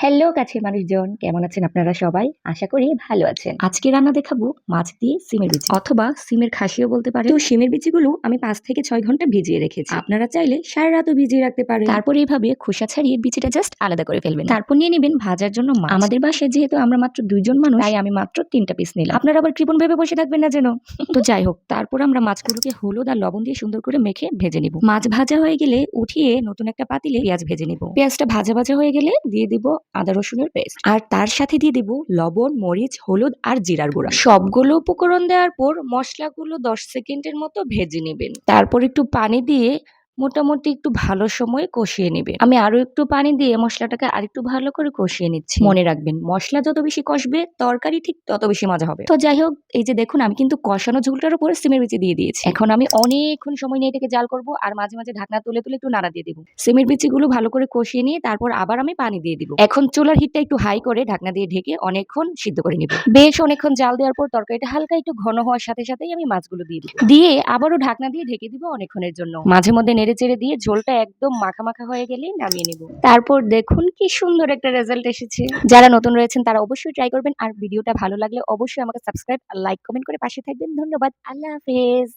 Hello কাছের মানুষজন, কেমন আছেন আপনারা সবাই? আশা করি ভালো আছেন। আজকে রান্না দেখাবো মাছ দিয়ে সিমের বিচি অথবা সিমের খাসিও বলতে পারেন। তো সিমের বিচিগুলো আমি 5 থেকে 6 ঘন্টা ভিজিয়ে রেখেছি। আপনারা চাইলে সারা রাতও ভিজিয়ে রাখতে পারেন। তারপর এইভাবে খোসা ছাড়িয়ে বিচিটা জাস্ট আলাদা করে ফেলবেন। তারপর নিয়ে নেবেন ভাজার জন্য মাছ। আমাদের বাসায় যেহেতু আমরা মাত্র 2 জন মানুষ, তাই আমি মাত্র 3টা পিস নিলাম। আপনারা আবার কৃপণ ভেবে বসে থাকবেন না যেন। তো যাই হোক, তারপর আমরা মাছগুলোকে হলুদ আর লবণ দিয়ে সুন্দর করে মেখে ভেজে নিব। মাছ ভাজা হয়ে গেলে উঠিয়ে নতুন একটা পাতিলে পেঁয়াজ ভেজে নিব। পেঁয়াজটা ভাজা ভাজা হয়ে গেলে দিয়ে দিব আদা রসুনের পেস্ট, আর তার সাথে দিয়ে দিব লবণ, মরিচ, হলুদ আর জিরার গুঁড়া। সবগুলো উপকরণ দেওয়ার পর মশলাগুলো 10 সেকেন্ডের মতো ভেজে নেবেন। তারপর একটু পানি দিয়ে মোটামুটি একটু ভালো সময় কষিয়ে নেবে। আমি আরো একটু পানি দিয়ে মশলাটাকে আরেকটু ভালো করে কষিয়ে নিচ্ছি। মনে রাখবেন, মশলা যত বেশি কষবে তরকারি ঠিক তত বেশি মজা হবে। তো যাই হোক, এই যে দেখুন, আমি কিন্তু কষানো ঝোলটার উপরে সিমের বিচি দিয়ে দিয়েছি। এখন আমি অনেকক্ষণ সময় নিয়ে এটাকে জাল করব, আর মাঝে মাঝে ঢাকনা তুলে তুলে একটু নাড়া দিয়ে দিব। সিমের বিচিগুলো ভালো করে কষিয়ে নিয়ে তারপর আবার আমি পানি দিয়ে দিব। এখন চুলার হিটটা একটু হাই করে ঢাকনা দিয়ে ঢেকে অনেকক্ষণ সিদ্ধ করে নিব। বেশ অনেকক্ষণ জাল দেওয়ার পর তরকারিটা হালকা একটু ঘন হওয়ার সাথে সাথেই আমি মাছগুলো দিয়ে দিব। দিয়ে আবারও ঢাকনা দিয়ে ঢেকে দিব অনেকক্ষণের জন্য। মাঝে মধ্যে নেড়ে চেড়ে দিয়ে ঝোলটা একদম মাখা মাখা হয়ে গেলেই নামিয়ে নিব। তারপর দেখুন কি সুন্দর একটা রেজাল্ট এসেছে। যারা নতুন রয়েছেন তারা অবশ্যই ট্রাই করবেন, আর ভিডিওটা ভালো লাগলে অবশ্যই আমাকে সাবস্ক্রাইব আর লাইক কমেন্ট করে পাশে থাকবেন। ধন্যবাদ। আল্লাহ হাফেজ।